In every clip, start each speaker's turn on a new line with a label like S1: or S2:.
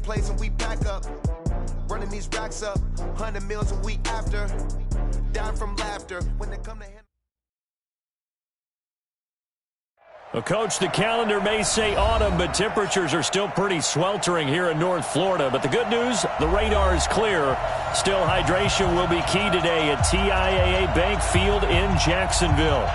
S1: place and we pack up. Running these racks up, 100 meals a week after. Down from laughter when they come to him.
S2: Well, Coach, the calendar may say autumn, but temperatures are still pretty sweltering here in North Florida. But the good news, the radar is clear. Still, hydration will be key today at TIAA Bank Field in Jacksonville.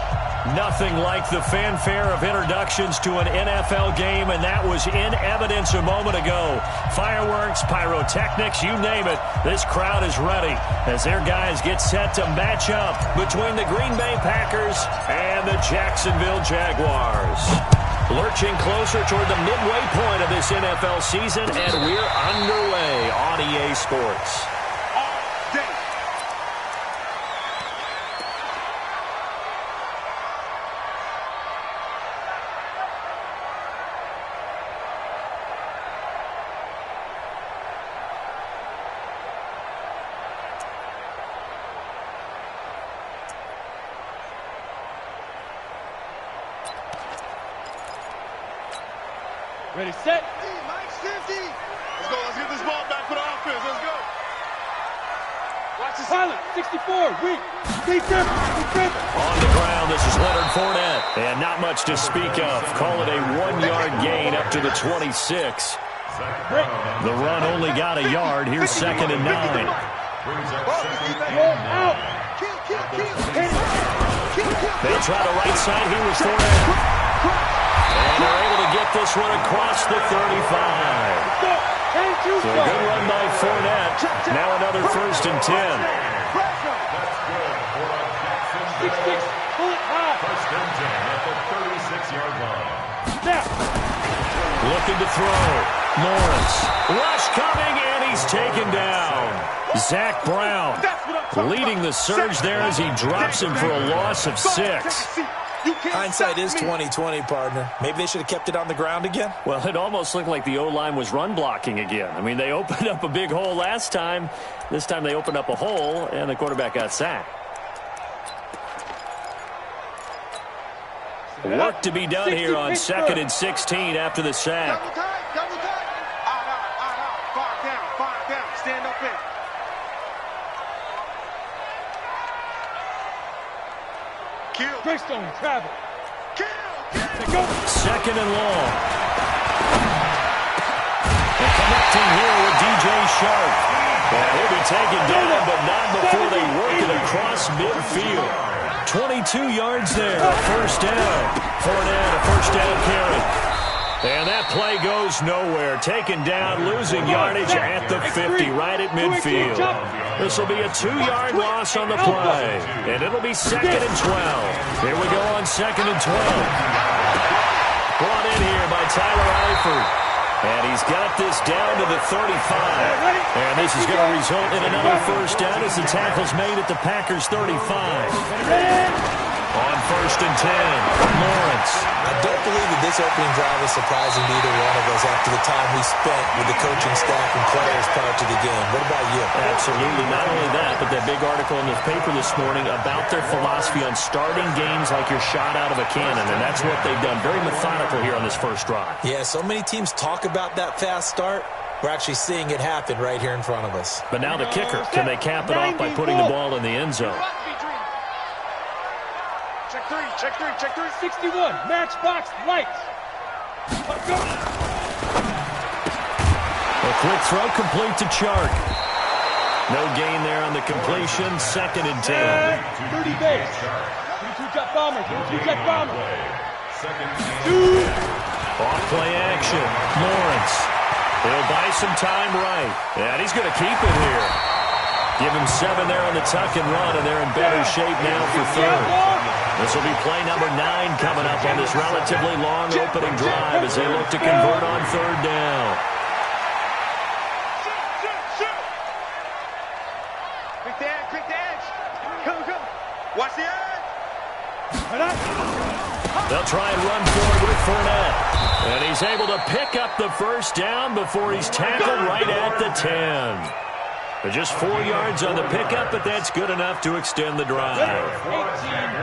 S2: Nothing like the fanfare of introductions to an NFL game, and that was in evidence a moment ago. Fireworks, pyrotechnics, you name it. This crowd is ready as their guys get set to match up between the Green Bay Packers and the Jacksonville Jaguars. Lurching closer toward the midway point of this NFL season, and we're underway on EA Sports.
S3: Ready, set.
S4: Mike 50. Let's go. Let's get this ball back for the offense. Let's go. Watch this.
S3: Pilot, 64. Weak. Defense.
S2: On the ground, this is Leonard Fournette. And not much to speak of. Call it a 1-yard gain up to the 26. The run only got a yard. Here's 2nd and 9.
S3: Roll out.
S2: They'll try the right side. Here was Fournette. And they're able to get this one across the 35. So a good run by Fournette. Now another 1st and 10.
S3: Pull it high.
S5: 1st and 10 at the 36-yard line.
S3: Snap.
S2: Looking to throw. Lawrence. Rush coming, and he's taken down. Zach Brown leading the surge there as he drops him for a loss of 6.
S6: Hindsight is 20/20, partner. Maybe they should have kept it on the ground again.
S2: Well, it almost looked like the O-line was run blocking again. I mean, they opened up a big hole last time. This time they opened up a hole, and the quarterback got sacked. Work to be done here on 2nd and 16 after the sack.
S4: Double tight. Out. Far down. Stand up in.
S3: Greystone, travel.
S4: Kill.
S2: 2nd and long. And connecting here with DJ Shark. And he'll be taken down, but not before they work it across midfield. 22 yards there, 1st down. Fournette, a 1st down carry. And that play goes nowhere. Taken down, losing yardage at the 50, right at midfield. This will be a 2-yard loss on the play. And it'll be 2nd and 12. Here we go on 2nd and 12. Brought in here by Tyler Eifert. And he's got this down to the 35. And this is going to result in another 1st down as the tackle's made at the Packers' 35. On 1st and 10, Lawrence.
S6: I don't believe that this opening drive is surprising to either one of us after the time we spent with the coaching staff and players prior to the game. What about you?
S2: Absolutely. Not only that, but that big article in the paper this morning about their philosophy on starting games like you're shot out of a cannon, and that's what they've done. Very methodical here on this 1st drive.
S6: Yeah, so many teams talk about that fast start. We're actually seeing it happen right here in front of us.
S2: But now the kicker. Can they cap it off by putting the ball in the end zone?
S4: Check three.
S3: 61, matchbox, lights.
S2: A quick throw complete to Chark. No gain there on the completion. 2nd and 10.
S3: 30 base. 32 jet bomber.
S2: Off play action. Lawrence. He'll buy some time right. And he's going to keep it here. Give him 7 there on the tuck and run, and they're in better shape now for 3rd. This will be play number 9 coming up on this relatively long opening drive as they look to convert on 3rd down.
S4: Quick the edge. Go. Watch the edge.
S2: They'll try and run forward with Fournette. And he's able to pick up the 1st down before he's tackled right at the 10. But just 4 yards on the pickup, but that's good enough to extend the drive.
S3: 18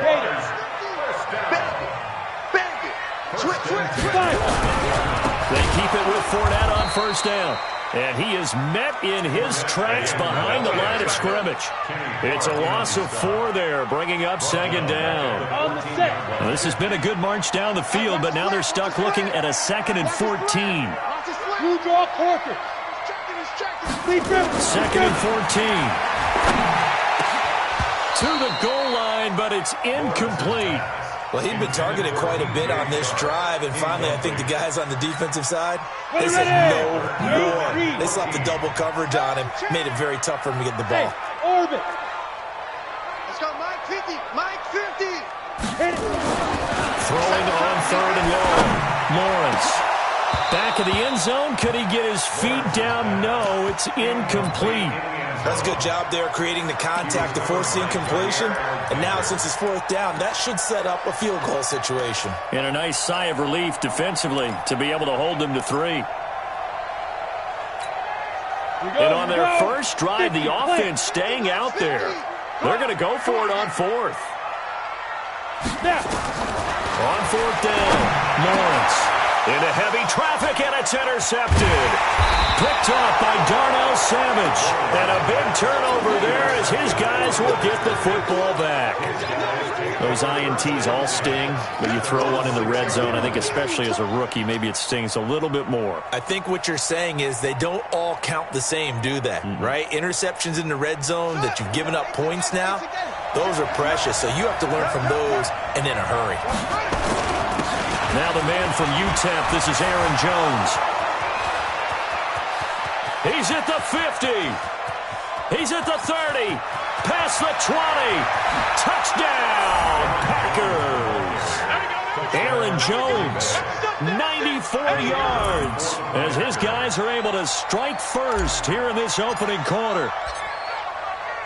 S3: Raiders.
S4: Bang it. Switch.
S2: They keep it with Fournette on first down. And he is met in his tracks behind the line of scrimmage. It's a loss of 4 there, bringing up second down. Now, this has been a good march down the field, but now they're stuck looking at a 2nd and 14.
S3: You draw corker.
S2: 2nd and 14. To the goal line, but it's incomplete.
S6: Well, he'd been targeted quite a bit on this drive, and finally I think the guys on the defensive side, they said no more. They slapped the double coverage on him, made it very tough for him to get the ball.
S3: Orbit.
S4: Let's go, Mike 50. Mike 50.
S2: Throwing on 3rd and long. Lawrence. Back of the end zone. Could he get his feet down? No, it's incomplete.
S6: That's a good job there creating the contact to force the incompletion. And now since it's 4th down, that should set up a field goal situation.
S2: And a nice sigh of relief defensively to be able to hold them to 3. And on their first drive, the offense staying out there. They're going to go for it on 4th. On 4th down, Lawrence into heavy traffic, and it's intercepted. Picked off by Darnell Savage. And a big turnover there as his guys will get the football back. Those INTs all sting, but you throw one in the red zone, I think especially as a rookie, maybe it stings a little bit more.
S6: I think what you're saying is they don't all count the same, do they? Right? Interceptions in the red zone that you've given up points now, those are precious. So you have to learn from those and in a hurry.
S2: Now the man from UTEP, this is Aaron Jones. He's at the 50. He's at the 30. Past the 20. Touchdown, Packers. Aaron Jones, 94 yards, as his guys are able to strike first here in this opening quarter.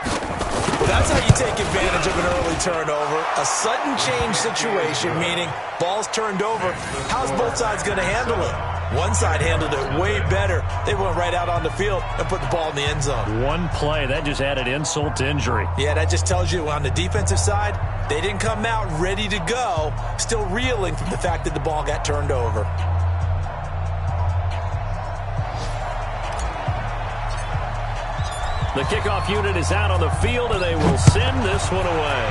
S6: Well, that's how you take advantage of an early turnover. A sudden change situation, meaning ball's turned over. How's both sides going to handle it? One side handled it way better. They went right out on the field and put the ball in the end zone.
S2: One play, that just added insult to injury.
S6: Yeah, that just tells you on the defensive side, they didn't come out ready to go, still reeling from the fact that the ball got turned over.
S2: The kickoff unit is out on the field, and they will send this one away.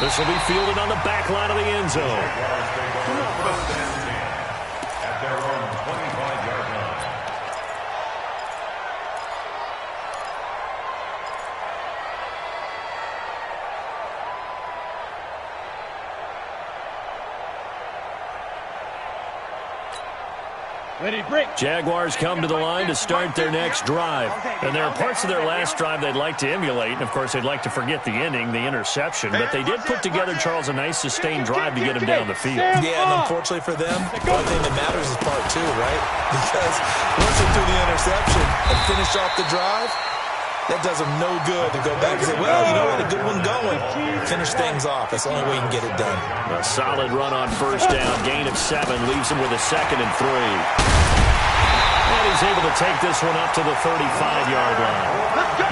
S2: This will be fielded on the back line of the end zone.
S5: At their own 25-yard line.
S3: Ready, break.
S2: Jaguars come to the line to start their next drive. And there are parts of their last drive they'd like to emulate. And, of course, they'd like to forget the ending, the interception. But they did put together, Charles, a nice sustained drive to get him down the field.
S6: Yeah, and unfortunately for them, the only thing that matters is part 2, right? Because once they do the interception and finish off the drive, that does them no good to go back and say, well, you know what, a good one going. Finish things off. That's the only way you can get it done.
S2: A solid run on first down. Gain of 7 leaves him with a 2nd and 3. And he's able to take this one up to the 35-yard line.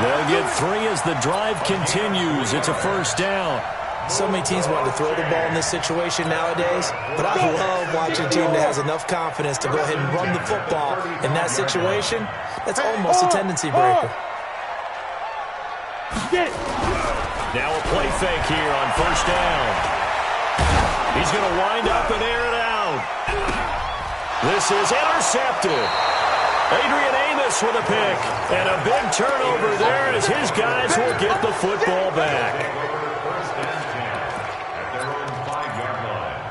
S2: They'll get 3 as the drive continues. It's a first down.
S6: So many teams want to throw the ball in this situation nowadays, but I love watching a team that has enough confidence to go ahead and run the football in that situation. That's almost a tendency breaker.
S2: Now a play fake here on first down. He's going to wind up and air it out. This is intercepted. Adrian Amos with a pick. And a big turnover there as his guys will get the football back.
S5: First and 10 at their own 5-yard line.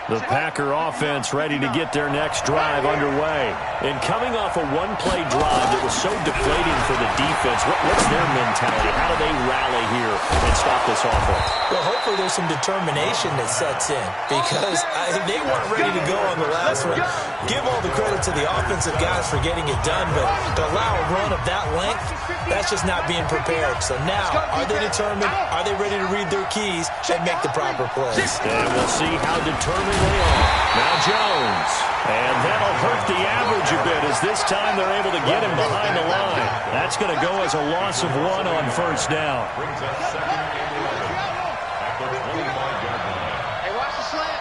S2: The Packer offense ready to get their next drive underway. And coming off a one-play drive that was so deflating for the defense, what's their mentality? How do they rally here and stop this offense?
S6: Well, hopefully there's some determination that sets in because they weren't ready to go on the last one. Give all the credit to the offensive guys for getting it done, but to allow a run of that length, that's just not being prepared. So now, are they determined? Are they ready to read their keys and make the proper plays?
S2: And we'll see how determined they are. Now Jones. And that'll hurt the average a bit as this time they're able to get him behind the line. That's going to go as a loss of 1 on first down.
S5: Brings us second and 11 at the 25-yard line.
S4: Hey, watch the slant.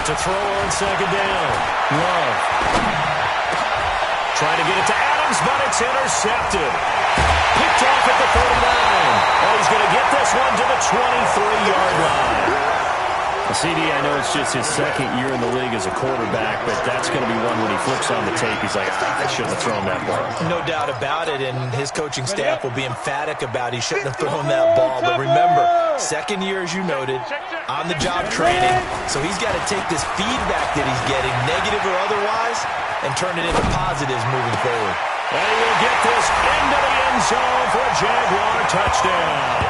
S2: To throw on second down. Love. Trying to get it to Adams, but it's intercepted. Picked off at the 49. And he's going to get this one to the 23-yard line. CD, I know it's just his second year in the league as a quarterback, but that's going to be one when he flips on the tape. He's like, I shouldn't have thrown that ball.
S6: No doubt about it, and his coaching staff will be emphatic about he shouldn't have thrown that ball. But remember, second year, as you noted, on-the-job training, so he's got to take this feedback that he's getting, negative or otherwise, and turn it into positives moving forward.
S2: And he will get this into the end zone for a Jaguar touchdown.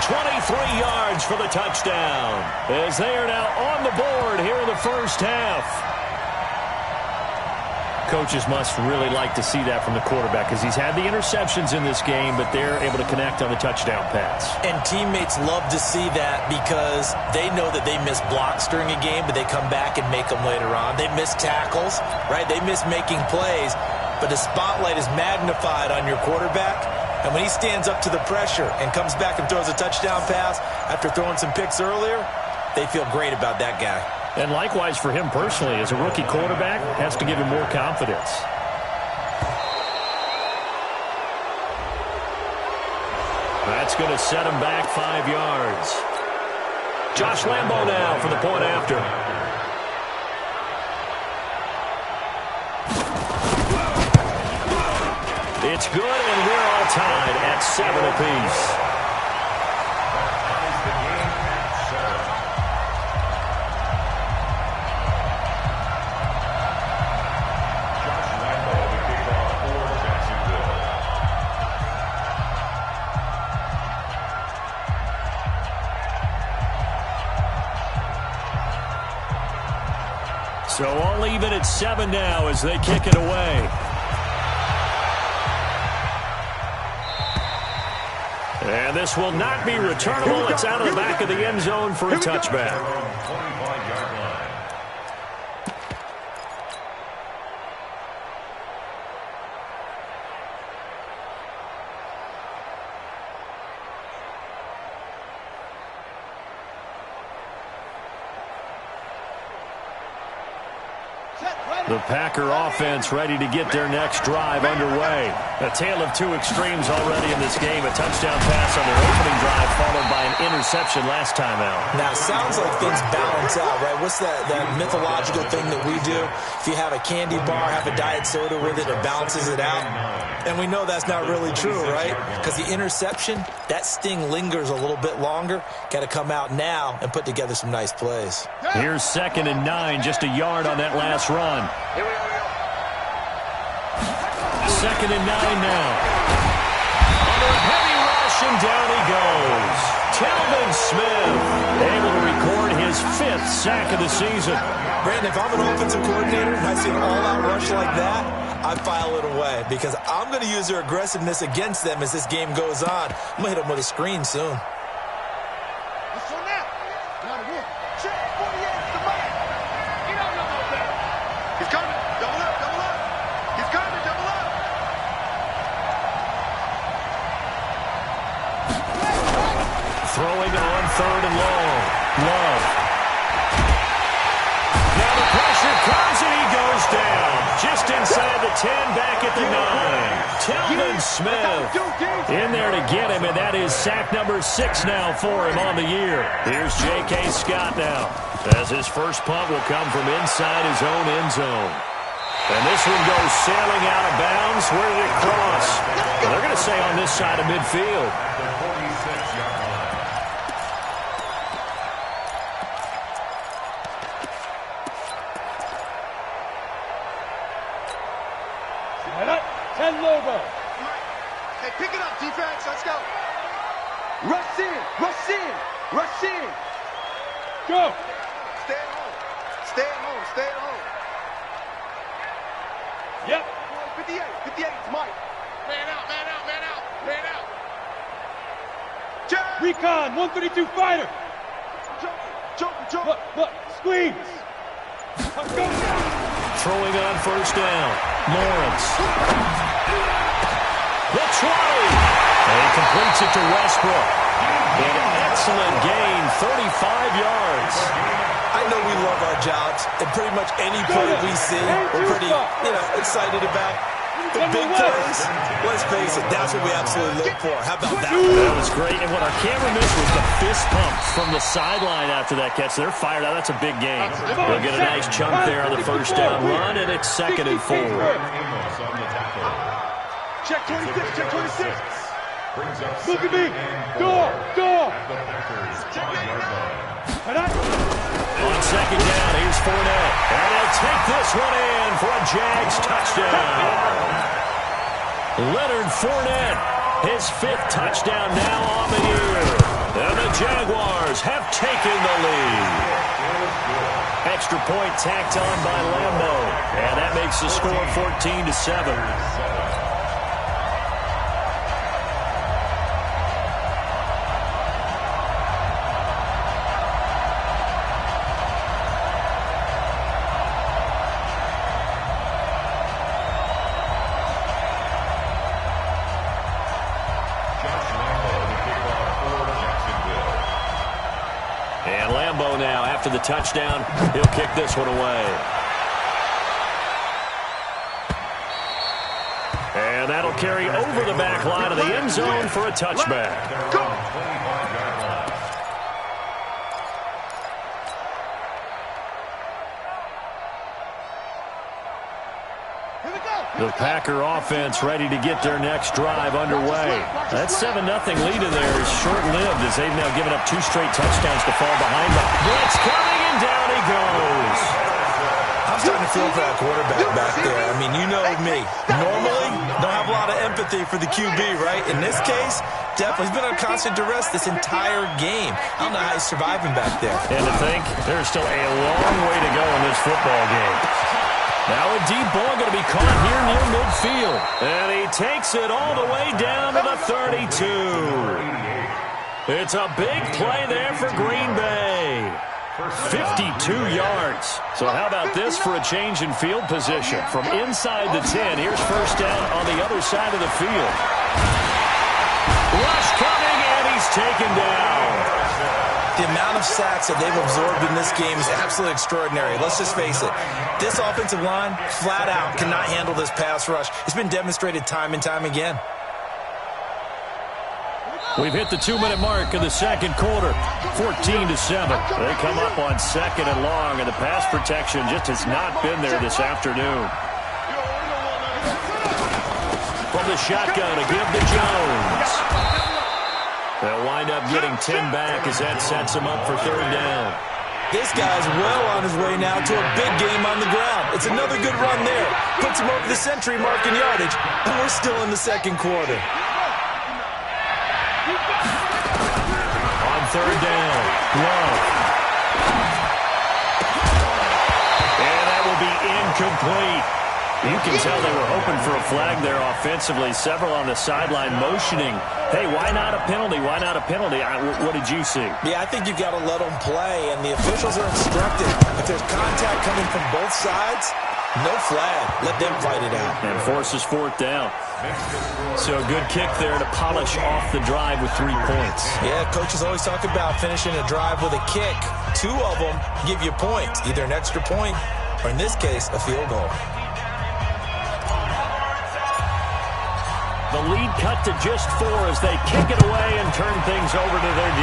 S2: 23 yards for the touchdown as they are now on the board here in the first half. Coaches must really like to see that from the quarterback because he's had the interceptions in this game, but they're able to connect on the touchdown pass.
S6: And teammates love to see that because they know that they miss blocks during a game, but they come back and make them later on. They miss tackles, right? They miss making plays, but the spotlight is magnified on your quarterback. And when he stands up to the pressure and comes back and throws a touchdown pass after throwing some picks earlier, they feel great about that guy.
S2: And likewise for him personally, as a rookie quarterback, has to give him more confidence. That's going to set him back 5 yards. Josh Lambo now for the point after. It's good, and we're all tied at 7 apiece. So all even at 7 now as they kick it away. And this will not be returnable. It's out of the back of the end zone for a touchback.
S5: 25-yard line.
S2: The Packer offense ready to get their next drive underway. A tale of two extremes already in this game. A touchdown pass on their opening drive followed by an interception last time out.
S6: Now, it sounds like things balance out, right? What's that mythological thing that we do? If you have a candy bar, have a diet soda with it, it balances it out. And we know that's not really true, right? Because the interception, that sting lingers a little bit longer. Got to come out now and put together some nice plays.
S2: Here's 2nd and 9, just a yard on that last run.
S4: Here we go.
S2: 2nd and 9 now. Under a heavy rush, and down he goes. Telvin Smith able to record his 5th sack of the season.
S6: Brandon, if I'm an offensive coordinator and I see an all-out rush like that, I file it away because I'm going to use their aggressiveness against them as this game goes on. I'm going to hit them with a screen soon.
S4: Let's go now. Now to work. Check 48 the man. Get out of there. He's coming. Double up, double up. He's coming, double up.
S2: Throwing on 3rd and long. Love. Now the pressure comes and he goes down. Just inside the 10, back at the 9. Telvin Smith in there to get him, and that is sack number 6 now for him on the year. Here's J.K. Scott now, as his first punt will come from inside his own end zone. And this one goes sailing out of bounds. Where did it cross? Well, they're going to say on this side of midfield.
S5: The 46-yard line.
S3: Ten logo.
S4: Hey, pick it up, defense. Let's go.
S3: Rush in. Rush in. Rush in. Go.
S4: Stay at home. Stay at home. Stay at home.
S3: Yep.
S4: 58. 58. It's Mike. Man out. Man out. Man out. Man out. Jack.
S3: Recon. 132 fighter. Look, squeeze. Let's go.
S2: Throwing on first down. Lawrence. The try. And he completes it to Westbrook. An excellent gain, 35 yards.
S6: I know we love our jobs, and pretty much any play we see, we're pretty, excited about. The big plays, let's face it, that's what we absolutely look for. How about that?
S2: That was great, and what our camera missed was the fist pump from the sideline after that catch. They're fired out. That's a big gain. They'll get a nice chunk there on the first down run, and it's 2nd and 4.
S3: Check 26, check 26. Look at me. Door.
S2: On 2nd down, here's Fournette. And he'll take this one in for a Jags touchdown. Leonard Fournette, his 5th touchdown now on the year. And the Jaguars have taken the lead. Extra point tacked on by Lambo. And that makes the score 14-7. And Lambo now, after the touchdown, he'll kick this one away. And that'll carry over the back line of the end zone for a touchback.
S3: Go.
S2: The Packer offense ready to get their next drive underway. That 7-0 lead in there is short-lived as they've now given up 2 straight touchdowns to fall behind them. Blitz coming, and down he goes.
S6: I'm starting to feel for that quarterback back there. I mean, you know me. Normally, don't have a lot of empathy for the QB, right? In this case, definitely, he's been on constant duress this entire game. I don't know how he's surviving back there.
S2: And to think, there's still a long way to go in this football game. Now a deep ball going to be caught here near midfield. And he takes it all the way down to the 32. It's a big play there for Green Bay. 52 yards. So how about this for a change in field position? From inside the 10, here's first down on the other side of the field. Rush coming, and he's taken down.
S6: The amount of sacks that they've absorbed in this game is absolutely extraordinary. Let's just face it. This offensive line, flat out, cannot handle this pass rush. It's been demonstrated time and time again.
S2: We've hit the 2-minute mark of the second quarter, 14-7. They come up on 2nd and long, and the pass protection just has not been there this afternoon. From the shotgun, a give to Jones. They'll wind up getting 10 back as that sets him up for 3rd down.
S6: This guy's well on his way now to a big game on the ground. It's another good run there. Puts him over the century mark in yardage, and we're still in the second quarter.
S2: On 3rd down, Love. And that will be incomplete. You can tell they were hoping for a flag there offensively. Several on the sideline motioning, hey, why not a penalty? Why not a penalty? What did you see?
S6: Yeah, I think you've got to let them play, and the officials are instructed. If there's contact coming from both sides, no flag. Let them fight it out.
S2: And forces 4th down. So a good kick there to polish off the drive with 3 points.
S6: Yeah, coaches always talk about finishing a drive with a kick. 2 of them give you points, either an extra point or, in this case, a field goal.
S2: The lead cut to just 4 as they kick it away and turn things over to their D.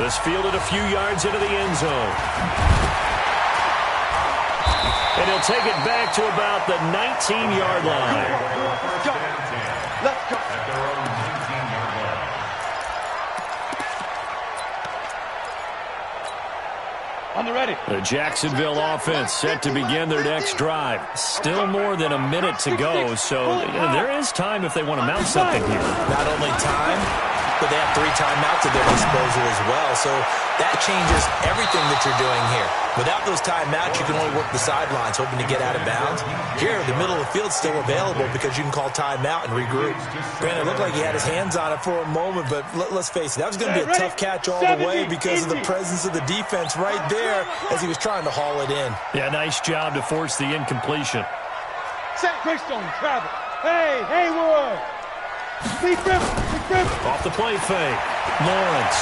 S2: This fielded a few yards into the end zone. And he'll take it back to about the 19-yard line.
S3: Let's go. Let's go. On the ready.
S2: The Jacksonville offense set to begin their next drive. Still more than a minute to go, so there is time if they want to mount something here.
S6: Not only time, but they have 3 timeouts at their disposal as well. So that changes everything that you're doing here. Without those timeouts, you can only work the sidelines, hoping to get out of bounds. Here, the middle of the field's still available because you can call timeout and regroup. Granted, it looked like he had his hands on it for a moment, but let's face it, that was going to be a tough catch all the way because of the presence of the defense right there as he was trying to haul it in.
S2: Yeah, nice job to force the incompletion.
S3: Greystone, travel. Hey, Haywood. Big rip.
S2: Off the play fake. Lawrence.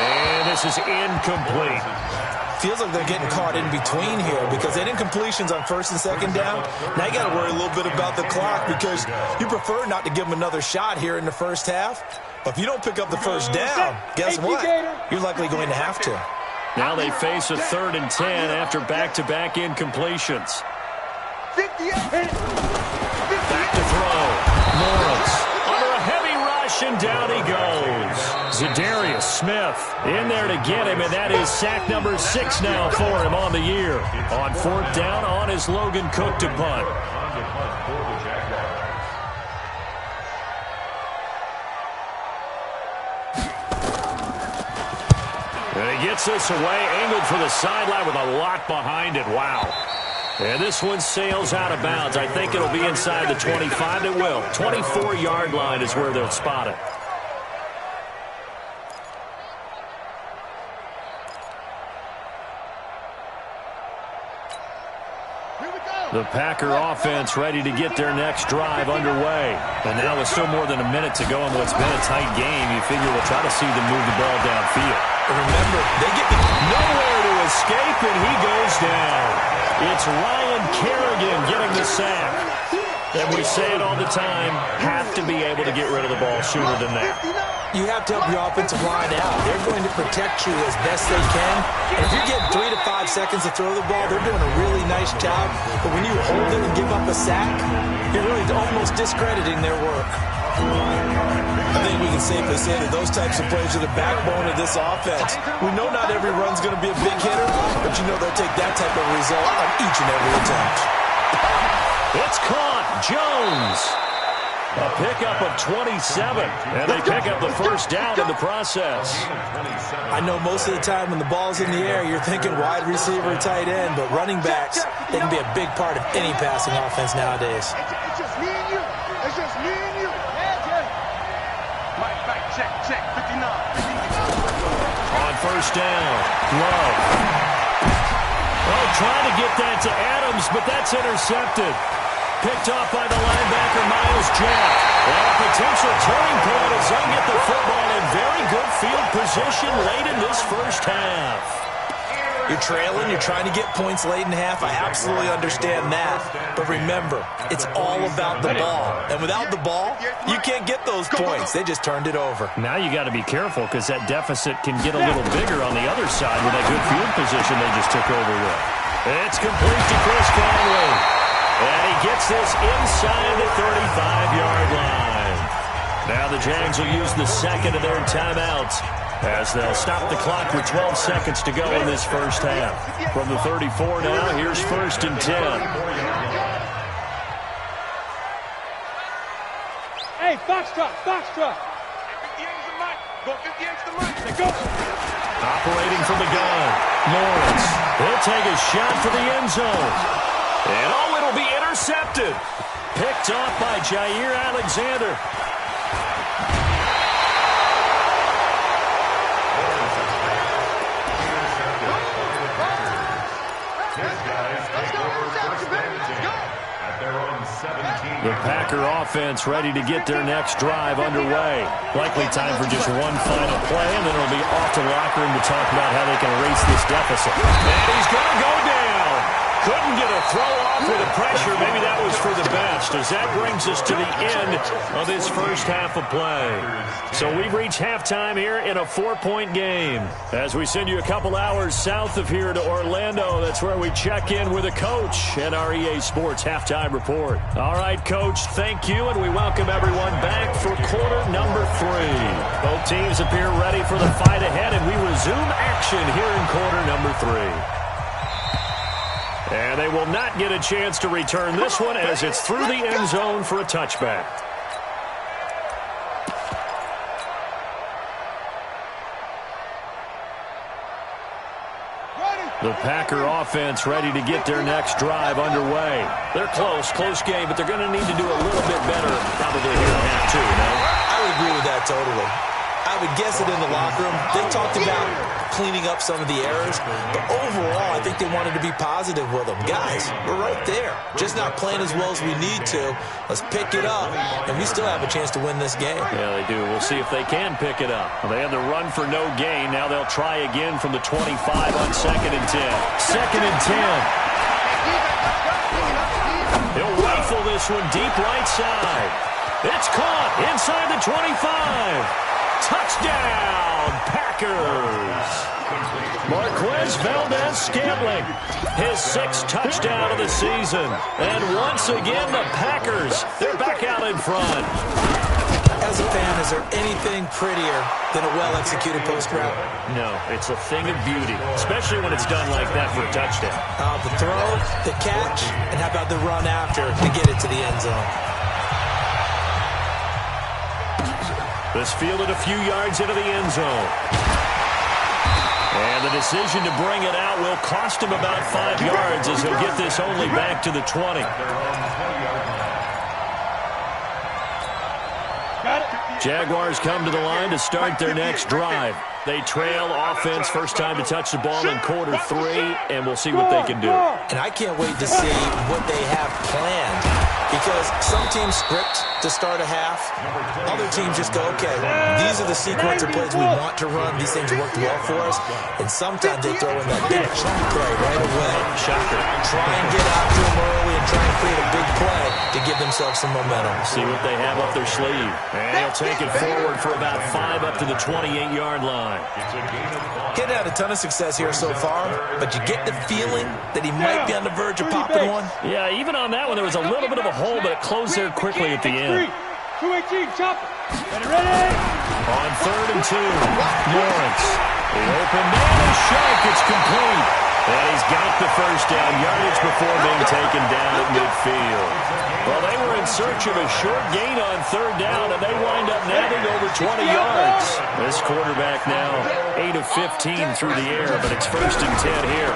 S2: And this is incomplete.
S6: Feels like they're getting caught in between here because they didn't completions on 1st and 2nd down. Now you got to worry a little bit about the clock because you prefer not to give them another shot here in the first half. But if you don't pick up the first down, guess what? You're likely going to have to.
S2: Now they face a 3rd and 10 after back-to-back incompletions.
S4: 58.
S2: Back to throw. Lawrence under a heavy rush, and down he goes. Za'Darius Smith in there to get him, and that is sack number 6 now for him on the year. On 4th down, on is Logan Cook to punt. And he gets this away, angled for the sideline with a lot behind it. Wow. And this one sails out of bounds. I think it'll be inside the 25. It will. 24-yard line is where they'll spot it. The Packer offense ready to get their next drive underway. And now with still more than a minute to go in what's been a tight game, you figure we'll try to see them move the ball downfield.
S6: And remember, they get
S2: nowhere to escape, and he goes down. It's Ryan Kerrigan getting the sack. And we say it all the time, have to be able to get rid of the ball sooner than that.
S6: You have to help your offensive line out. They're going to protect you as best they can. And if you're getting 3 to 5 seconds to throw the ball, they're doing a really nice job. But when you hold it and give up a sack, you're really almost discrediting their work. I think we can safely say that those types of plays are the backbone of this offense. We know not every run's going to be a big hitter, but you know they'll take that type of result on each and every attempt.
S2: It's caught. Jones. A pickup of 27, and they pick up the first down in the process.
S6: I know most of the time when the ball's in the air, you're thinking wide receiver, tight end, but running backs, they can be a big part of any passing offense nowadays.
S4: It's just me and you. It's just me and you. Mike, check, 59.
S2: On first down, Love. Oh, trying to get that to Adams, but that's intercepted. Picked off by the linebacker, Miles Jack. And a potential turning point as they get the football in very good field position late in this first half.
S6: You're trailing, you're trying to get points late in half. I absolutely understand that. But remember, it's all about the ball. And without the ball, you can't get those points. They just turned it over.
S2: Now you got to be careful because that deficit can get a little bigger on the other side with that good field position they just took over with. It's complete to Chris Conley. And he gets this inside the 35-yard line. Now the Jags will use the second of their timeouts as they'll stop the clock with 12 seconds to go in this first half. From the 34 now, here's 1st and 10.
S3: Hey, Foxtrot.
S4: 58's the mic. Go 58's the mic. They go.
S2: Operating from the gun, Lawrence. He'll take a shot for the end zone. And oh, it'll be intercepted. Picked off by Jair Alexander. The Packer offense ready to get their next drive underway. Likely time for just one final play, and then it'll be off to the locker room to talk about how they can erase this deficit. And he's going to go down. Couldn't get a throw off with the pressure. Maybe that was for the best, as that brings us to the end of this first half of play. So we've reached halftime here in a 4-point game. As we send you a couple hours south of here to Orlando, that's where we check in with a coach at our EA Sports Halftime Report. All right, Coach, thank you, and we welcome everyone back for quarter number 3. Both teams appear ready for the fight ahead, and we resume action here in quarter number 3. And they will not get a chance to return this one as it's through the end zone for a touchback. The Packer offense ready to get their next drive underway. They're close game, but they're going to need to do a little bit better probably here in half two, you know?
S6: I would agree with that totally. I would guess it in the locker room. They talked about cleaning up some of the errors, but overall, I think they wanted to be positive with them. Guys, we're right there. Just not playing as well as we need to. Let's pick it up, and we still have a chance to win this game.
S2: Yeah, they do. We'll see if they can pick it up. Well, they had the run for no gain. Now they'll try again from the 25 on 2nd and 10. 2nd and 10. He'll rifle this one deep right side. It's caught inside the 25. Touchdown, Packers! Marquez Valdez-Scantling, his 6th touchdown of the season. And once again, the Packers, they're back out in front.
S6: As a fan, is there anything prettier than a well-executed post route?
S2: No, it's a thing of beauty, especially when it's done like that for a touchdown.
S6: The throw, the catch, and how about the run after to get it to the end zone?
S2: This fielded a few yards into the end zone. And the decision to bring it out will cost him about 5 yards as he'll get this only back to the 20. Jaguars come to the line to start their next drive. They trail offense, first time to touch the ball in quarter 3, and we'll see what they can do.
S6: And I can't wait to see what they have planned, because some teams script to start a half. Other teams just go, okay, these are the sequence of plays we want to run. These things worked well for us. And sometimes they throw in that big chunk play right away.
S2: Shocker.
S6: Try and get after them early and try and create a big play to give themselves some momentum.
S2: See what they have up their sleeve. And he'll take it forward for about 5 up to the 28-yard line.
S6: Getting had a ton of success here so far, but you get the feeling that he might be on the verge of popping one.
S2: Yeah, even on that one, there was a little bit of a hole, but it closed there quickly at the end.
S3: 218, chop it. Ready?
S2: On 3rd and 2, Lawrence. The open man is Shark. It's complete. And he's got the first down yardage before being taken down at midfield. Well, they were in search of a short gain on 3rd down, and they wind up nabbing over 20 yards. This quarterback now 8 of 15 through the air, but it's 1st and 10 here.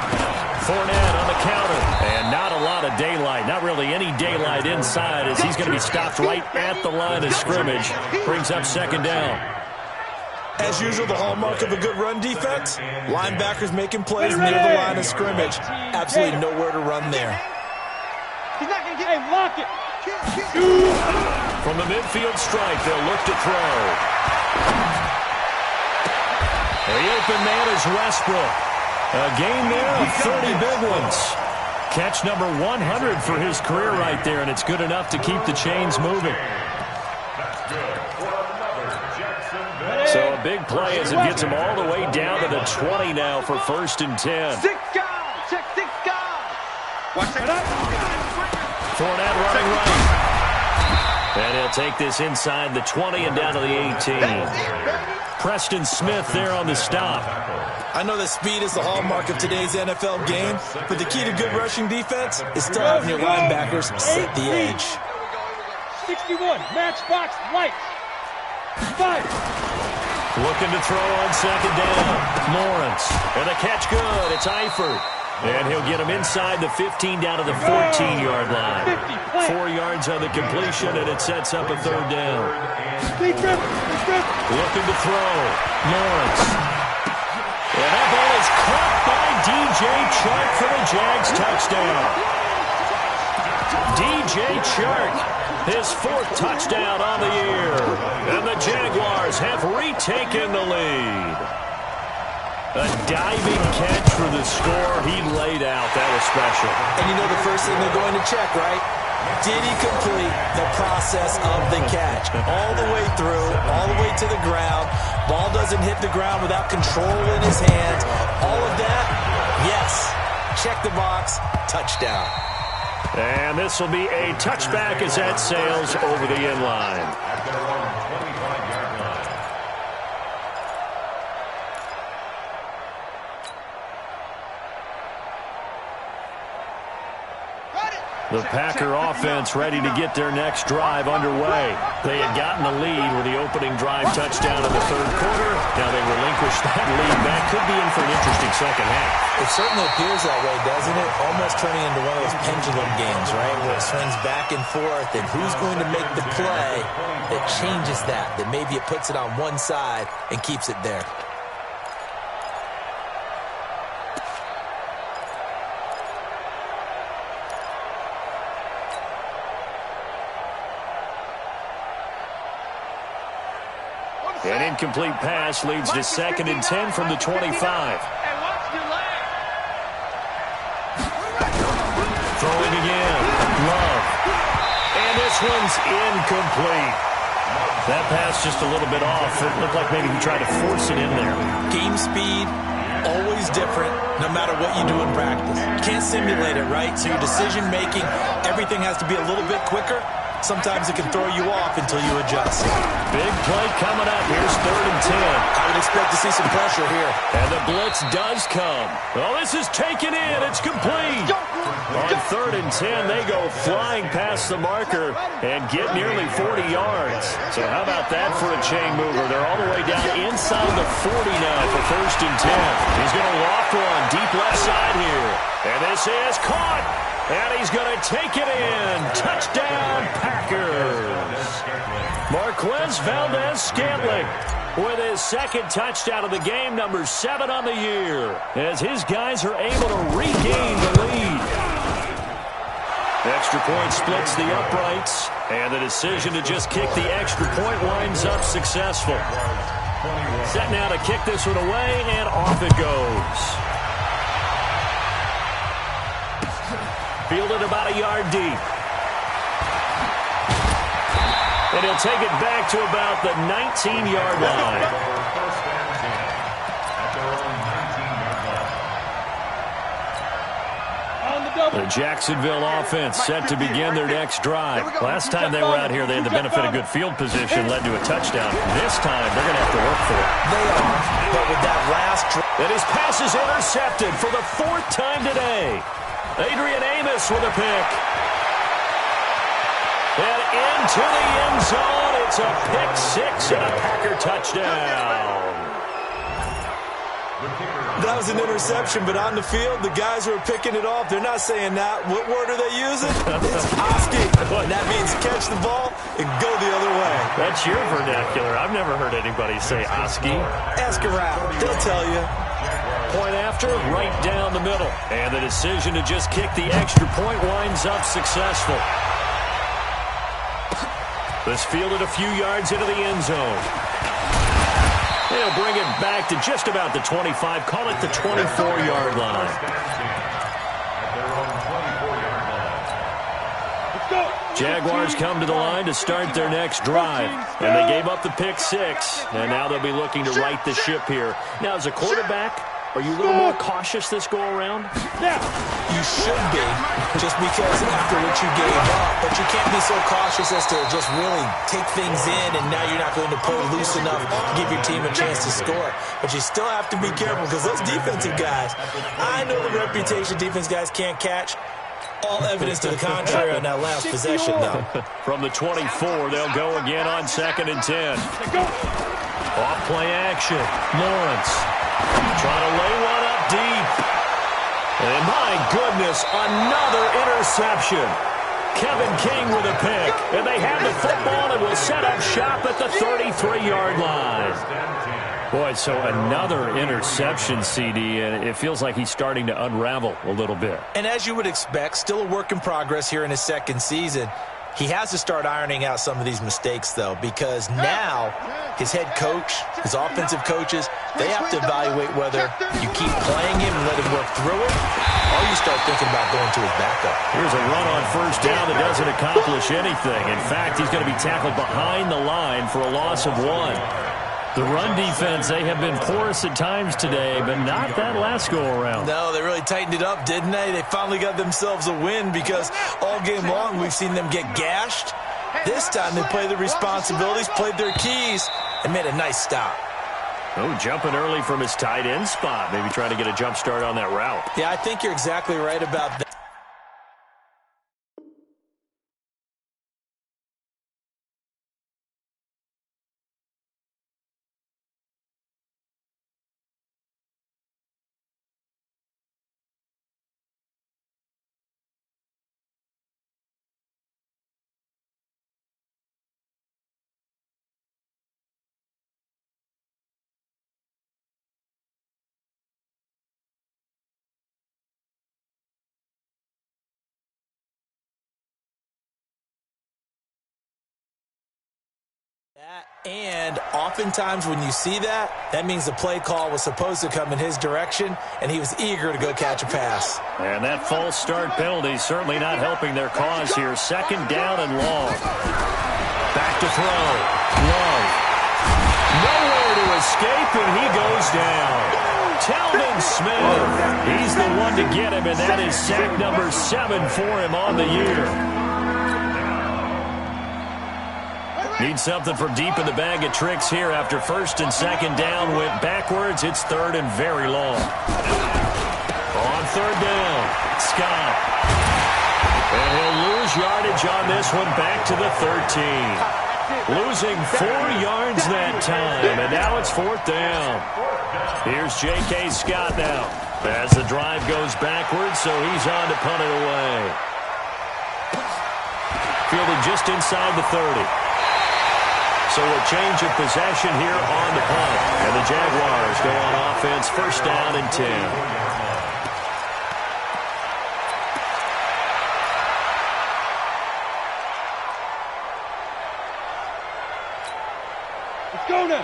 S2: Fournette on the counter, and not a lot of daylight, not really any daylight inside, as he's going to be stopped right at the line of scrimmage. Brings up 2nd down.
S6: As usual, the hallmark of a good run defense, linebackers making plays near the line of scrimmage. Absolutely nowhere to run there.
S3: He's not going to get him. Lock it.
S2: From the midfield stripe, they'll look to throw. The open man is Westbrook. A game there of 30 big ones. Catch number 100 for his career right there, and it's good enough to keep the chains moving. So a big play as it gets him all the way down to the 20 now for 1st and 10.
S4: 6 guys. Check 6 guys. Watch that.
S2: Fournette running right. And he'll take this inside the 20 and down to the 18. Preston Smith there on the stop.
S6: I know that speed is the hallmark of today's NFL game, but the key to good rushing defense is still having your linebackers set the edge.
S3: 61, matchbox, light. 5.
S2: Looking to throw on 2nd down. Lawrence. And the catch good. It's Eifert. And he'll get him inside the 15 down to the 14-yard line. 4 yards on the completion, and it sets up a 3rd down. Looking to throw. Lawrence. And that ball is caught by DJ Chark for the Jags touchdown. DJ Chark, his 4th touchdown on the year. And the Jaguars have retaken the lead. A diving catch for the score he laid out. That was special.
S6: And you know the first thing they're going to check, right? Did he complete the process of the catch? All the way through, all the way to the ground. Ball doesn't hit the ground without control in his hands. All of that, yes. Check the box, touchdown.
S2: And this will be a touchback as that sails over the end line. The Packer offense ready to get their next drive underway. They had gotten the lead with the opening drive touchdown in the third quarter. Now they relinquish that lead. That could be in for an interesting second half.
S6: It certainly appears that way, doesn't it? Almost turning into one of those pendulum games, right, where it swings back and forth, and who's going to make the play that changes that maybe it puts it on one side and keeps it there.
S2: An incomplete pass leads to 2nd and 10 from the 25. Throwing again. Love. And this one's incomplete. That pass just a little bit off. It looked like maybe he tried to force it in there.
S6: Game speed, always different, no matter what you do in practice. You can't simulate it, right? So your decision-making, everything has to be a little bit quicker. Sometimes it can throw you off until you adjust.
S2: Big play coming up. Here's 3rd and 10.
S6: I would expect to see some pressure here.
S2: And the blitz does come. Oh, this is taken in. It's complete. On 3rd and 10, they go flying past the marker and get nearly 40 yards. So how about that for a chain mover? They're all the way down inside the 40 now for 1st and 10. He's going to loft one deep left side here. And this is caught. And he's going to take it in. Touchdown, Packers. Marquez Valdez-Scantling with his 2nd touchdown of the game, number 7 on the year, as his guys are able to regain the lead. Extra point splits the uprights, and the decision to just kick the extra point winds up successful. Set now to kick this one away, and off it goes. Fielded about a yard deep. And he'll take it back to about the 19-yard line. The Jacksonville offense set to begin their next drive. Last time they were out here, they had the benefit of good field position, led to a touchdown. This time, they're going to have to work for it.
S6: They are, but with that last drive.
S2: And his pass is intercepted for the 4th time today. Adrian Amos with a pick. And into the end zone. It's a pick 6 and a Packer touchdown.
S6: That was an interception, but on the field, the guys who are picking it off, they're not saying that. What word are they using? It's Oski. And that means catch the ball and go the other way.
S2: That's your vernacular. I've never heard anybody say Oski.
S6: Ask around. They'll tell you.
S2: Point after, right down the middle. And the decision to just kick the extra point winds up successful. This fielded a few yards into the end zone. They'll bring it back to just about the 25. Call it the 24-yard line. Jaguars come to the line to start their next drive. And they gave up the pick 6. And now they'll be looking to right the ship here. Now, as a quarterback, are you a little more cautious this go-around?
S6: You should be, just because after what you gave up. But you can't be so cautious as to just really take things in, and now you're not going to pull loose enough to give your team a chance to score. But you still have to be careful, because those defensive guys, I know the reputation defense guys can't catch. All evidence to the contrary on that last possession, though.
S2: From the 24, they'll go again on 2nd and 10. Off play action. Lawrence trying to lay one up deep. And my goodness, another interception. Kevin King with a pick. And they have the football and will set up shop at the 33-yard line. Boy, so another interception, CD, and it feels like he's starting to unravel a little bit.
S6: And as you would expect, still a work in progress here in his 2nd season. He has to start ironing out some of these mistakes, though, because now his head coach, his offensive coaches, they have to evaluate whether you keep playing him and let him work through it, or you start thinking about going to his backup.
S2: Here's a run on 1st down that doesn't accomplish anything. In fact, he's going to be tackled behind the line for a loss of 1. The run defense, they have been porous at times today, but not that last go-around.
S6: No, they really tightened it up, didn't they? They finally got themselves a win, because all game long we've seen them get gashed. This time they played their responsibilities, played their keys, and made a nice stop.
S2: Oh, jumping early from his tight end spot. Maybe trying to get a jump start on that route.
S6: Yeah, I think you're exactly right about that. And oftentimes when you see that, that means the play call was supposed to come in his direction, and he was eager to go catch a pass.
S2: And that false start penalty certainly not helping their cause here. Second down and long. Back to throw. Love. Nowhere to escape, and he goes down. Talvin Smith. He's the one to get him, and that is sack number 7 for him on the year. Need something from deep in the bag of tricks here after first and second down went backwards. It's third and very long. On third down, Scott. And he'll lose yardage on this one back to the 13. Losing 4 yards that time, and now it's fourth down. Here's J.K. Scott now as the drive goes backwards, so he's on to punt it away. Fielded just inside the 30. So a change of possession here on the punt. And the Jaguars go on offense, first down and 10.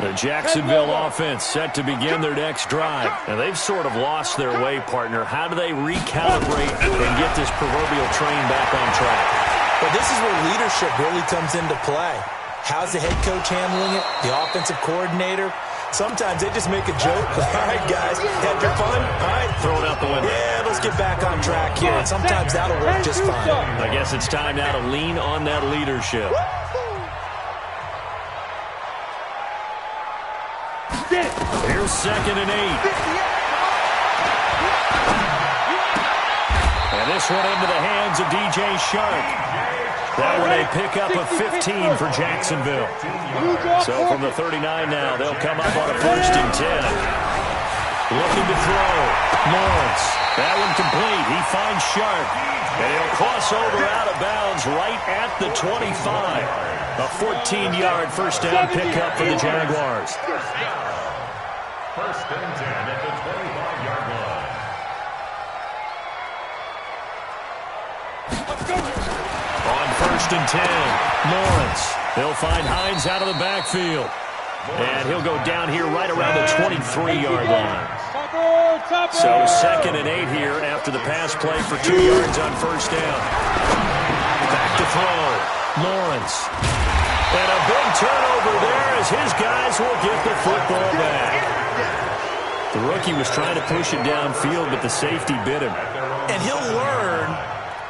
S2: The Jacksonville offense set to begin their next drive. And they've sort of lost their way, partner. How do they recalibrate and get this proverbial train back on track?
S6: Well, this is where leadership really comes into play. How's the head coach handling it? The offensive coordinator? Sometimes they just make a joke. All right, guys, had your fun? All right.
S2: Throw it out the window.
S6: Yeah, let's get back on track here. And sometimes that'll work just fine.
S2: I guess it's time now to lean on that leadership. Here's second and 8. And this one into the hands of DJ Shark. That one a pickup of 15 for Jacksonville. So from the 39 now, they'll come up on a first and 10. Looking to throw. Lawrence. That one complete. He finds Sharp. And he'll cross over out of bounds right at the 25. A 14-yard first down pickup for the Jaguars.
S5: First and 10 at the 25-yard line.
S2: On first and 10, Lawrence. They'll find Hines out of the backfield. And he'll go down here right around the 23-yard line. So second and 8 here after the pass play for 2 yards on first down. Back to throw. Lawrence. And a big turnover there as his guys will get the football back. The rookie was trying to push it downfield, but the safety bit him.
S6: And he'll learn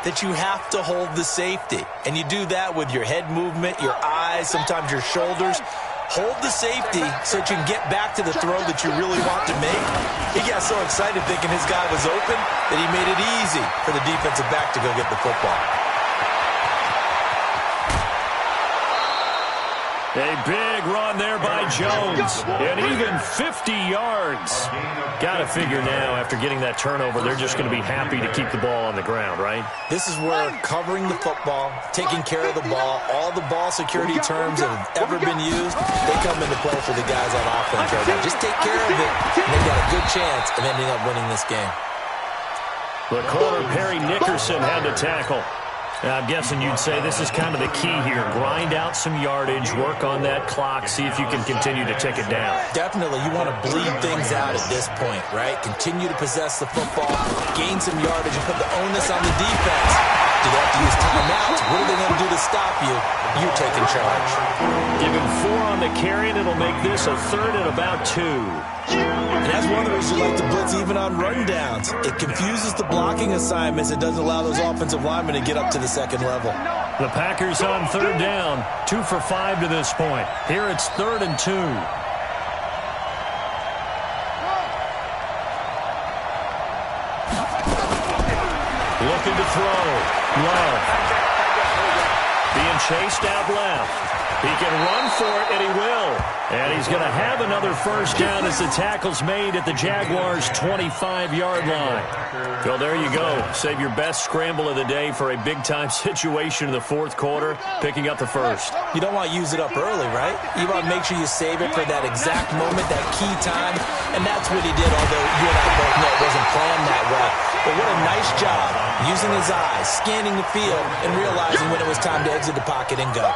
S6: that you have to hold the safety. And you do that with your head movement, your eyes, sometimes your shoulders. Hold the safety so that you can get back to the throw that you really want to make. He got so excited thinking his guy was open that he made it easy for the defensive back to go get the football.
S2: A big run there by Jones, and even 50 yards. Got to figure now, after getting that turnover, they're just going to be happy to keep the ball on the ground, right?
S6: This is where covering the football, taking care of the ball, all the ball security terms that have ever been used, they come into play for the guys on offense right now. Just take care of it, and they've got a good chance of ending up winning this game.
S2: The corner, Perry Nickerson, had to tackle. Now, I'm guessing you'd say this is kind of the key here. Grind out some yardage, work on that clock, see if you can continue to tick it down.
S6: Definitely. You want to bleed things out at this point, right? Continue to possess the football, gain some yardage, and put the onus on the defense. Do they have to use timeouts? What are they going to do to stop you? You're taking charge.
S2: Give him 4 on the carry, and it'll make this a third and about 2.
S6: And that's one of the reasons you like to blitz even on rundowns. It confuses the blocking assignments. It doesn't allow those offensive linemen to get up to the second level.
S2: The Packers on third down, 2 for 5 to this point. Here it's third and 2. Looking to throw. Love. Being chased out left. He can run for it, and he will. And he's going to have another first down as the tackle's made at the Jaguars' 25-yard line. Well, there you go. Save your best scramble of the day for a big-time situation in the fourth quarter, picking up the first.
S6: You don't want to use it up early, right? You want to make sure you save it for that exact moment, that key time. And that's what he did, although you and I both it wasn't planned that way. But what a nice job using his eyes, scanning the field, and realizing when it was time to exit the pocket and go.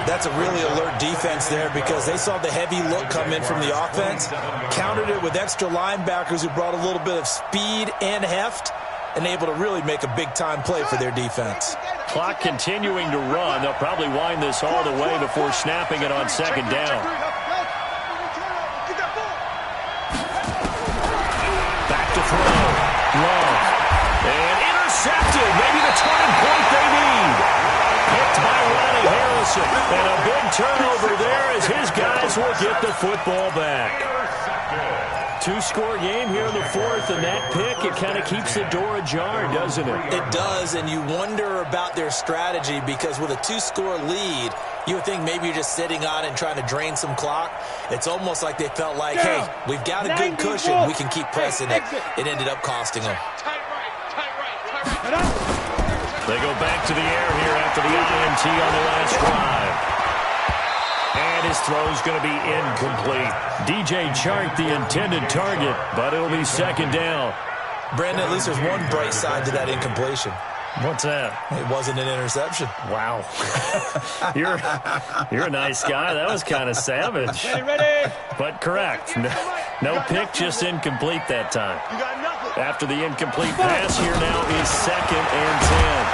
S6: That's a really alert defense there because they saw the heavy look come in from the offense, countered it with extra linebackers who brought a little bit of speed and heft, and able to really make a big-time play for their defense.
S2: Clock continuing to run. They'll probably wind this all the way before snapping it on second down. Back to throw. Long. And intercepted. Maybe the turning point they need. Picked by Ronnie Harrison. And a big turnover there as his guys will get the football back. Two-score game here in the fourth, and that pick, it kind of keeps the door ajar, doesn't it?
S6: It does, and you wonder about their strategy because with a two-score lead, you would think maybe you're just sitting on it and trying to drain some clock. It's almost like they felt like, hey, we've got a good cushion. We can keep pressing it. It ended up costing them.
S2: They go back to the air here after the INT on the last drive. And his throw's going to be incomplete. DJ Chark, the intended target, but it'll be second down.
S6: Brandon, at least there's one bright side to that incompletion.
S2: What's that?
S6: It wasn't an interception.
S2: Wow. You're a nice guy. That was kind of savage.
S3: Ready.
S2: But correct. No pick, just incomplete that time.
S3: You got nothing.
S2: After the incomplete pass, here now is 2nd and 10.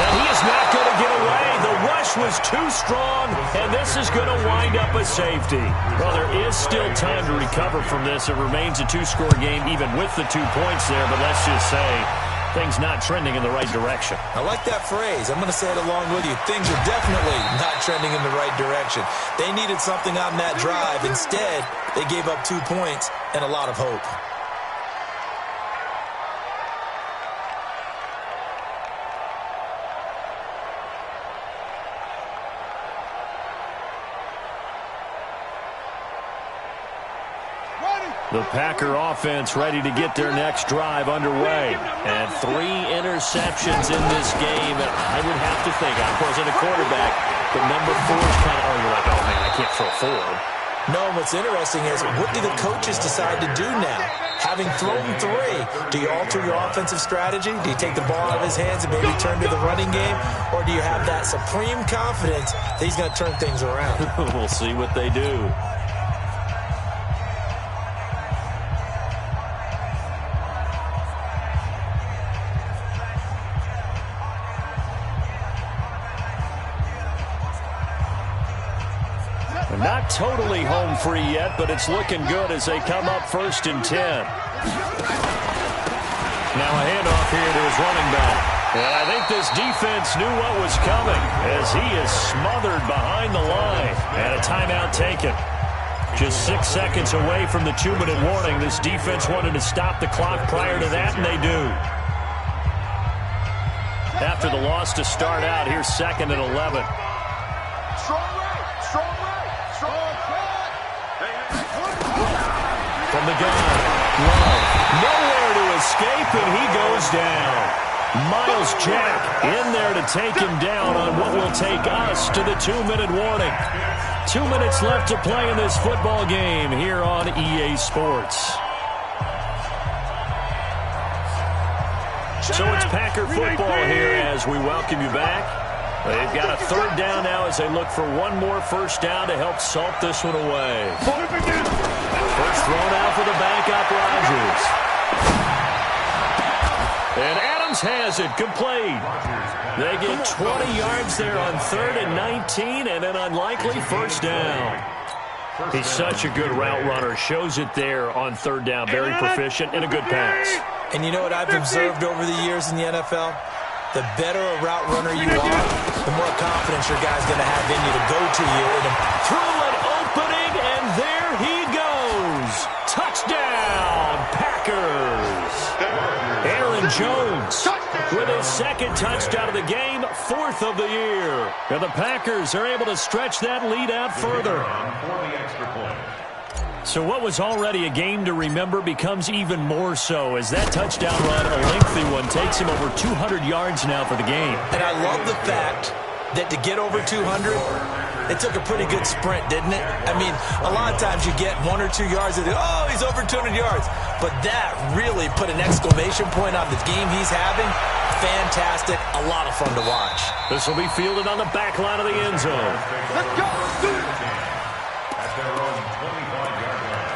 S2: And he is not going to get away. The rush was too strong, and this is going to wind up a safety. Well, there is still time to recover from this. It remains a two-score game, even with the 2 points there, but let's just say things not trending in the right direction.
S6: I like that phrase. I'm going to say it along with you. Things are definitely not trending in the right direction. They needed something on that drive. Instead, they gave up 2 points and a lot of hope.
S2: The Packer offense ready to get their next drive underway. And 3 interceptions in this game. And I would have to think, I wasn't a quarterback, but number 4 is kind of, you're like, oh, man, I can't throw 4.
S6: No, what's interesting is, what do the coaches decide to do now? Having thrown 3, do you alter your offensive strategy? Do you take the ball out of his hands and maybe turn to the running game? Or do you have that supreme confidence that he's going to turn things around?
S2: We'll see what they do. Not totally home free yet, but it's looking good as they come up 1st and 10. Now a handoff here to his running back. And I think this defense knew what was coming as he is smothered behind the line. And a timeout taken. Just 6 seconds away from the 2-minute warning. This defense wanted to stop the clock prior to that, and they do. After the loss to start out, here's 2nd and 11. From the gun, Love, nowhere to escape, and he goes down. Miles Jack in there to take him down on what will take us to the 2-minute warning. 2 minutes left to play in this football game here on EA Sports. So it's Packer football here as we welcome you back. They've got a 3rd down now as they look for one more 1st down to help salt this one away. First thrown out for the backup, Rodgers. And Adams has it, complete. They get 20 yards there on 3rd and 19, and an unlikely 1st down. He's such a good route runner. Shows it there on 3rd down. Very proficient and a good pass.
S6: And you know what I've observed over the years in the NFL? The better a route runner you are, the more confidence your guy's going to have in you to go to you.
S2: Through an opening, and there he goes. Touchdown, Packers. Aaron Jones with his 2nd touchdown of the game, 4th of the year. And the Packers are able to stretch that lead out further. So what was already a game to remember becomes even more so as that touchdown run, a lengthy one, takes him over 200 yards now for the game.
S6: And I love the fact that to get over 200, It took a pretty good sprint, didn't it? I mean, a lot of times you get 1 or 2 yards and oh, he's over 200 yards. But that really put an exclamation point on the game he's having. Fantastic. A lot of fun to watch.
S2: This will be fielded on the back line of the end zone.
S4: Let's go. Do it.
S5: At their own 25-yard line.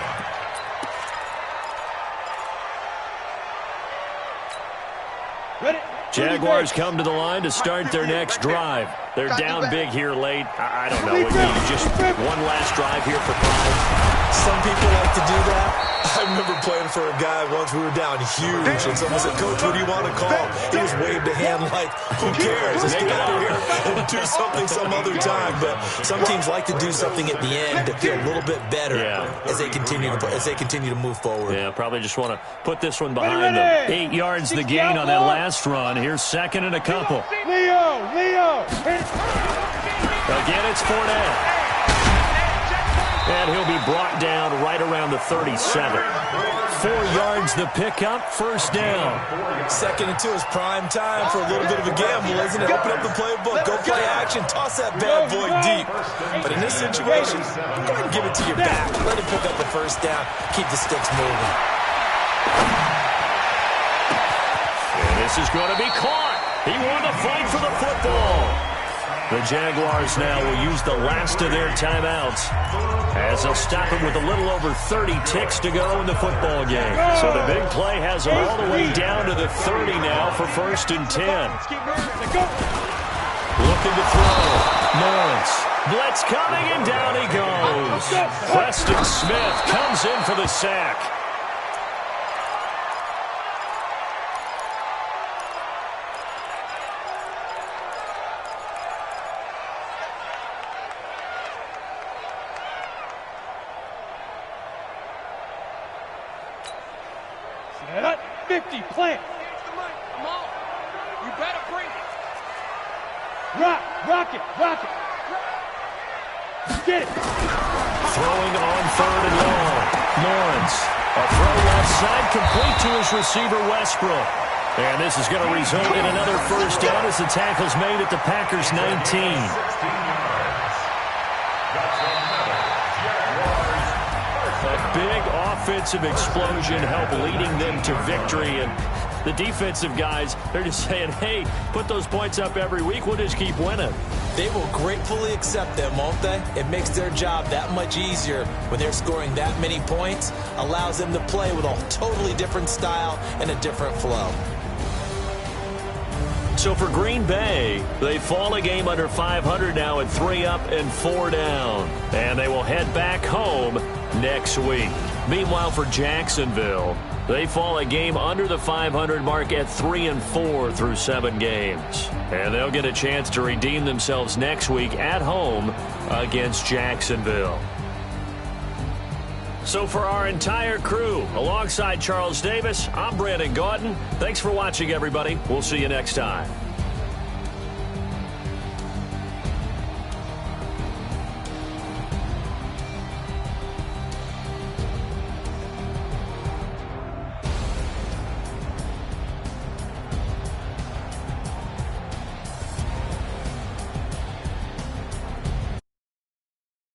S3: Ready?
S2: Jaguars come to the line to start their next drive. They're down big here late. I don't know. Just one last drive here for pride.
S6: Some people like to do that. I remember playing for a guy once. We were down huge, and someone said, "Coach, what do you want to call?" He just waved a hand like, "Who cares? Let's get out of here and do something some other time." But some teams like to do something at the end to feel a little bit better as they continue to move forward.
S2: Yeah, probably just want to put this one behind them. 8 yards the gain on that last run. Here's second and a couple.
S3: Leo.
S2: Again, it's Fournette. And he'll be brought down right around the 37. 4 yards the pickup, first down.
S6: 2nd and 2 is prime time for a little bit of a gamble, isn't it? Open up the playbook, go play action, toss that bad boy deep. But in this situation, go ahead and give it to your back. Let him pick up the first down, keep the sticks moving.
S2: And this is going to be caught. He won the fight for the football. The Jaguars now will use the last of their timeouts as they'll stop it with a little over 30 ticks to go in the football game. So the big play has them all the way down to the 30 now for 1st and 10. Looking to throw. Lawrence. Blitz coming, and down he goes. Preston Smith comes in for the sack.
S3: Set 50, plant.
S4: Come on. You better bring it.
S3: Rock it. Get it.
S2: Throwing on 3rd and long. Lawrence. A throw left side, complete to his receiver, Westbrook. And this is going to result in another first down as the tackle's made at the Packers' 19. A big offensive explosion helped leading them to victory. And the defensive guys, they're just saying, hey, put those points up every week. We'll just keep winning.
S6: They will gratefully accept them, won't they? It makes their job that much easier when they're scoring that many points. Allows them to play with a totally different style and a different flow.
S2: So for Green Bay, they fall a game under 500 now at 3 up and 4 down. And they will head back home next week. Meanwhile, for Jacksonville, they fall a game under the 500 mark at 3 and 4 through 7 games. And they'll get a chance to redeem themselves next week at home against Jacksonville. So for our entire crew, alongside Charles Davis, I'm Brandon Gaudin. Thanks for watching, everybody. We'll see you next time.